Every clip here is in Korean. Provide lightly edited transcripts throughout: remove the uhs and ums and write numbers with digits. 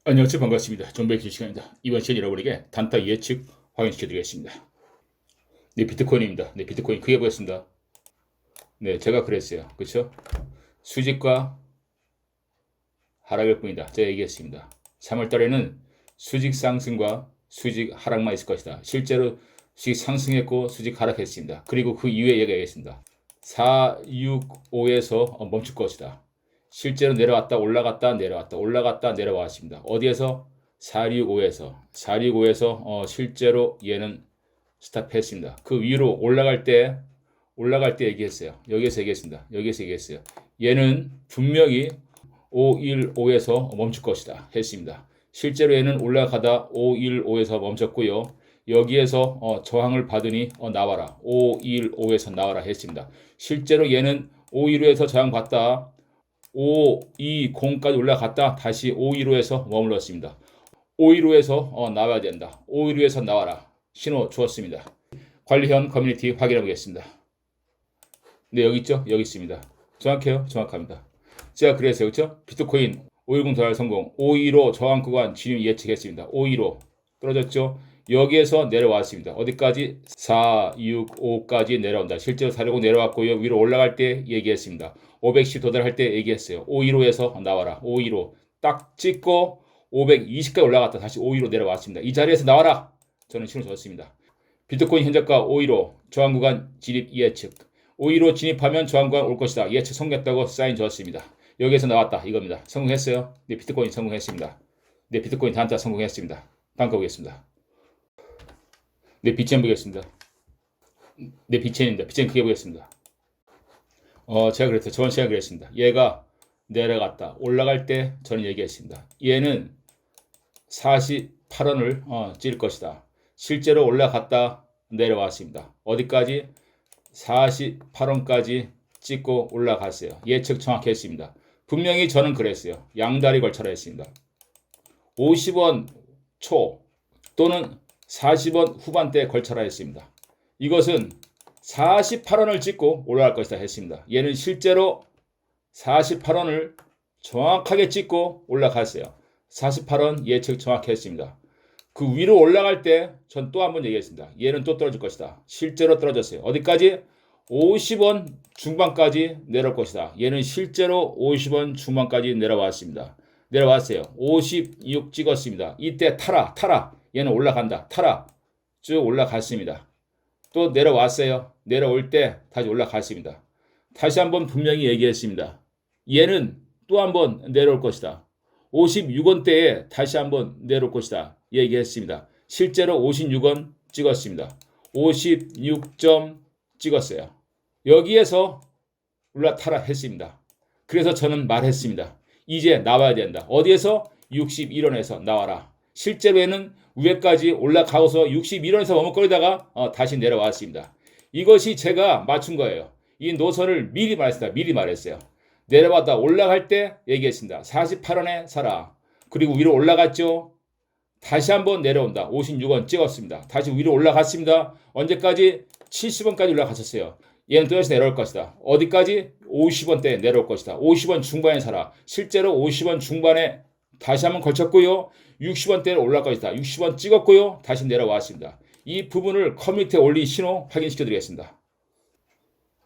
안녕하세요. 반갑습니다. 존베이크 시간입니다. 이번 시간 여러분에게 단타 예측 확인시켜 드리겠습니다. 네, 비트코인입니다. 네, 비트코인 크게 보겠습니다. 네, 제가 그랬어요. 그렇죠? 수직과 하락일 뿐이다. 제가 얘기했습니다. 3월 달에는 수직 상승과 수직 하락만 있을 것이다. 실제로 수직 상승했고 수직 하락했습니다. 그리고 그 이후에 얘기하겠습니다. 465에서 멈출 것이다. 실제로 내려왔다 올라갔다 내려왔다 올라갔다 내려왔습니다. 어디에서? 465에서 실제로 얘는 스탑했습니다. 그 위로 올라갈 때 얘기했어요. 여기에서 얘기했습니다. 여기에서 얘기했어요. 얘는 분명히 515에서 멈출 것이다 했습니다. 실제로 얘는 올라가다 515에서 멈췄고요. 여기에서 저항을 받으니 나와라. 515에서 나와라 했습니다. 실제로 얘는 515에서 저항받다 520까지 올라갔다 다시 515에서 머물렀습니다. 515에서 나와야 된다. 515에서 나와라. 신호 주었습니다. 관리형 커뮤니티 확인해 보겠습니다. 네, 여기 있죠? 여기 있습니다. 정확해요? 정확합니다. 제가 그랬어요. 그렇죠? 비트코인 510 도달 성공. 515 저항 구간 진입 예측했습니다. 515 떨어졌죠? 여기에서 내려왔습니다. 어디까지? 465까지 내려온다. 실제로 465 내려왔고요. 위로 올라갈 때 얘기했습니다. 510 도달할 때 얘기했어요. 515에서 나와라. 515 딱 찍고 520까지 올라갔다. 다시 515 내려왔습니다. 이 자리에서 나와라. 저는 신호 줬습니다. 비트코인 현저가 515 저항 구간 진입 예측. 515 진입하면 저항 구간 올 것이다. 예측 성공했다고 사인 줬습니다. 여기에서 나왔다. 이겁니다. 성공했어요. 네, 비트코인 성공했습니다. 네, 비트코인 단타 성공했습니다. 다음 거 보겠습니다. 네, 비첸 보겠습니다. 네, 비첸입니다. 비첸 크게 보겠습니다. 제가 그랬어요. 저번 시간에 그랬습니다. 얘가 내려갔다. 올라갈 때 저는 얘기했습니다. 얘는 48원을 찔 것이다. 실제로 올라갔다 내려왔습니다. 어디까지? 48원까지 찍고 올라갔어요. 예측 정확했습니다. 분명히 저는 그랬어요. 양다리 걸쳐라 했습니다. 50원 초 또는 40원 후반대에 걸쳐라 했습니다. 이것은 48원을 찍고 올라갈 것이다 했습니다. 얘는 실제로 48원을 정확하게 찍고 올라갔어요. 48원 예측 정확했습니다. 그 위로 올라갈 때 전 또 한 번 얘기했습니다. 얘는 또 떨어질 것이다. 실제로 떨어졌어요. 어디까지? 50원 중반까지 내려올 것이다. 얘는 실제로 50원 중반까지 내려왔습니다. 내려왔어요. 56 찍었습니다. 이때 타라. 얘는 올라간다. 타라. 쭉 올라갔습니다. 또 내려왔어요. 내려올 때 다시 올라갔습니다. 다시 한번 분명히 얘기했습니다. 얘는 또 한번 내려올 것이다. 56원대에 다시 한번 내려올 것이다. 얘기했습니다. 실제로 56원 찍었습니다. 56점 찍었어요. 여기에서 올라타라 했습니다. 그래서 저는 말했습니다. 이제 나와야 된다. 어디에서? 61원에서 나와라. 실제로에는 위에까지 올라가고서 61원에서 머뭇거리다가 다시 내려왔습니다. 이것이 제가 맞춘 거예요. 이 노선을 미리 말했습니다. 미리 말했어요. 내려왔다 올라갈 때 얘기했습니다. 48원에 사라. 그리고 위로 올라갔죠. 다시 한번 내려온다. 56원 찍었습니다. 다시 위로 올라갔습니다. 언제까지? 70원까지 올라갔었어요. 얘는 또 다시 내려올 것이다. 어디까지? 50원대에 내려올 것이다. 50원 중반에 사라. 실제로 50원 중반에 다시 한번 걸쳤고요. 60원대로 올라갈 것이다. 60원 찍었고요. 다시 내려왔습니다. 이 부분을 커뮤니티에 올린 신호 확인시켜 드리겠습니다.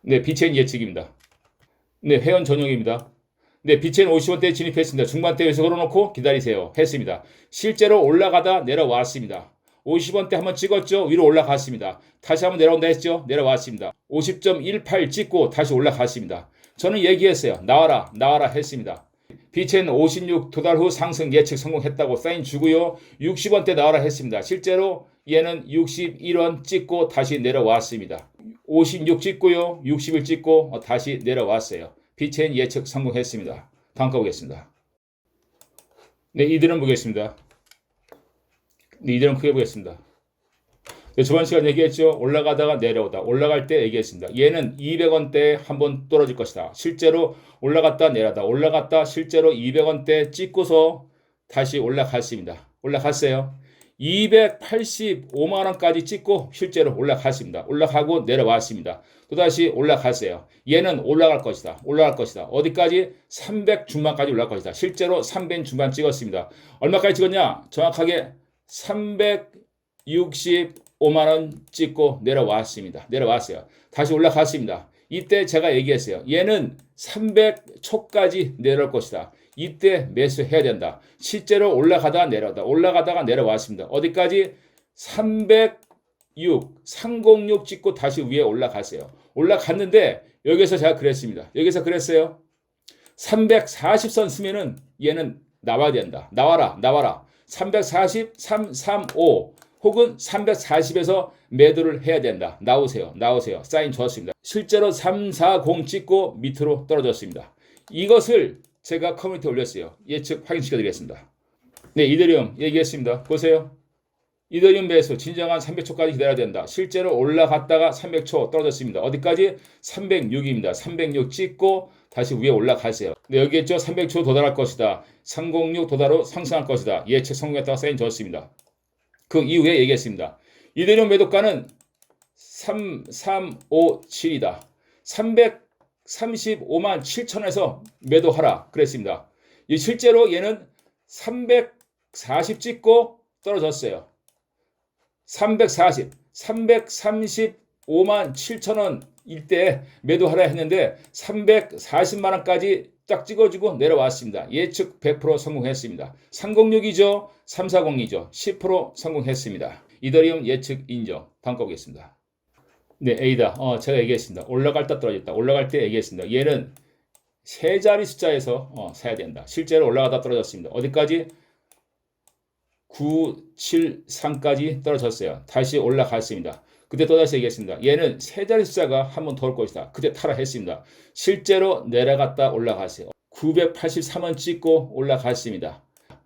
네, 비첸 예측입니다. 네, 회원 전용입니다. 네, 비첸 50원대 진입했습니다. 중반대에서 걸어놓고 기다리세요. 했습니다. 실제로 올라가다 내려왔습니다. 50원대 한번 찍었죠. 위로 올라갔습니다. 다시 한번 내려온다 했죠. 내려왔습니다. 50.18 찍고 다시 올라갔습니다. 저는 얘기했어요. 나와라 했습니다. 비첸 56 도달 후 상승 예측 성공했다고 사인 주고요. 60원대 나와라 했습니다. 실제로 얘는 61원 찍고 다시 내려왔습니다. 56 찍고요. 61 찍고 다시 내려왔어요. 비첸 예측 성공했습니다. 다음 거 보겠습니다. 네, 이들은 보겠습니다. 네, 이들은 크게 보겠습니다. 네, 저번 시간 얘기했죠. 올라가다가 내려오다. 올라갈 때 얘기했습니다. 얘는 200원대에 한번 떨어질 것이다. 실제로 올라갔다 내려다. 올라갔다 실제로 200원대 찍고서 다시 올라갔습니다. 올라갔어요. 285만 원까지 찍고 실제로 올라갔습니다. 올라가고 내려왔습니다. 또다시 올라갔어요. 얘는 올라갈 것이다. 올라갈 것이다. 어디까지? 300 중반까지 올라갈 것이다. 실제로 300 중반 찍었습니다. 얼마까지 찍었냐? 정확하게 365만 원 찍고 내려왔습니다. 내려왔어요. 다시 올라갔습니다. 이때 제가 얘기했어요. 얘는 300 초까지 내려올 것이다. 이때 매수해야 된다. 실제로 올라가다가 내려왔다. 올라가다가 내려왔습니다. 어디까지? 306 찍고 다시 위에 올라갔어요. 올라갔는데 여기서 제가 그랬습니다. 여기서 그랬어요. 340선 쓰면은 얘는 나와야 된다. 나와라. 340, 335 혹은 340에서 매도를 해야 된다. 나오세요. 사인 좋았습니다. 실제로 340 찍고 밑으로 떨어졌습니다. 이것을 제가 커뮤니티에 올렸어요. 예측 확인시켜 드리겠습니다. 네, 이더리움 얘기했습니다. 보세요. 이더리움 매수 진정한 300초까지 기다려야 된다. 실제로 올라갔다가 300초 떨어졌습니다. 어디까지? 306입니다. 306 찍고 다시 위에 올라갔어요. 네, 여기 있죠. 300초 도달할 것이다. 306 도달로 상승할 것이다. 예측 성공했다가 사인 줬습니다. 그 이후에 얘기했습니다. 이더리움 매도가는 3357이다. 335만 7천에서 매도하라 그랬습니다. 실제로 얘는 340 찍고 떨어졌어요. 335만 7천 원 일대 매도하라 했는데 340만 원까지 딱 찍어주고 내려왔습니다. 예측 100% 성공했습니다. 306이죠. 340이죠. 10% 성공했습니다. 이더리움 예측 인정. 다음 거 보겠습니다. 네, A다. 제가 얘기했습니다. 올라갈 때 떨어졌다. 올라갈 때 얘기했습니다. 얘는 세 자리 숫자에서 사야 된다. 실제로 올라가다 떨어졌습니다. 어디까지? 973까지 떨어졌어요. 다시 올라갔습니다. 그때 또다시 얘기했습니다. 얘는 세 자리 숫자가 한 번 더 올 것이다. 그때 타락했습니다. 실제로 내려갔다 올라갔어요. 983원 찍고 올라갔습니다.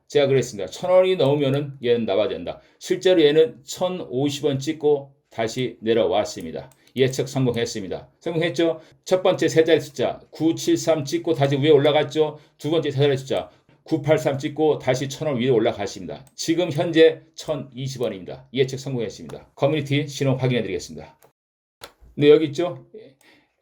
제가 그랬습니다. 1000원이 넘으면은 얘는 나와야 된다. 실제로 얘는 1050원 찍고 다시 내려왔습니다. 예측 성공했습니다. 성공했죠? 첫 번째 세 자리 숫자 973 찍고 다시 위에 올라갔죠? 두 번째 세 자리 숫자 983 찍고 다시 1000원 위에 올라갔습니다. 지금 현재 1020원입니다. 예측 성공했습니다. 커뮤니티 신호 확인해 드리겠습니다. 네, 여기 있죠?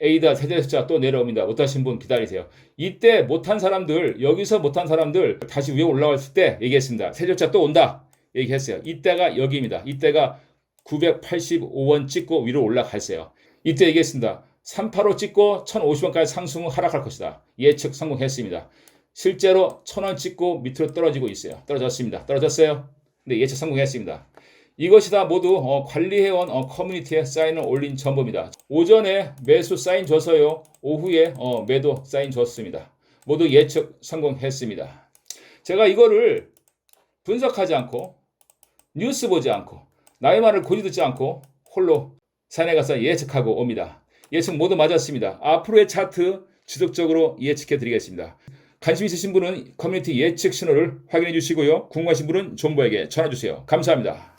A다 세 자리 숫자 또 내려옵니다. 못 하신 분 기다리세요. 이때 못한 사람들, 여기서 못한 사람들 다시 위에 올라왔을 때 얘기했습니다. 세 자리 숫자 또 온다. 얘기했어요. 이때가 여기입니다. 이때가 985원 찍고 위로 올라갔어요. 이때 얘기했습니다. 385 찍고 1050원까지 상승 하락할 것이다. 예측 성공했습니다. 실제로 1000원 찍고 밑으로 떨어지고 있어요. 떨어졌습니다. 떨어졌어요. 근데 예측 성공했습니다. 이것이 다 모두 관리해온 커뮤니티에 사인을 올린 정보입니다. 오전에 매수 사인 줘서요. 오후에 매도 사인 줬습니다. 모두 예측 성공했습니다. 제가 이거를 분석하지 않고 뉴스 보지 않고 나의 말을 고지 듣지 않고 홀로 산에 가서 예측하고 옵니다. 예측 모두 맞았습니다. 앞으로의 차트 지속적으로 예측해 드리겠습니다. 관심 있으신 분은 커뮤니티 예측 신호를 확인해 주시고요. 궁금하신 분은 존버에게 전화 주세요. 감사합니다.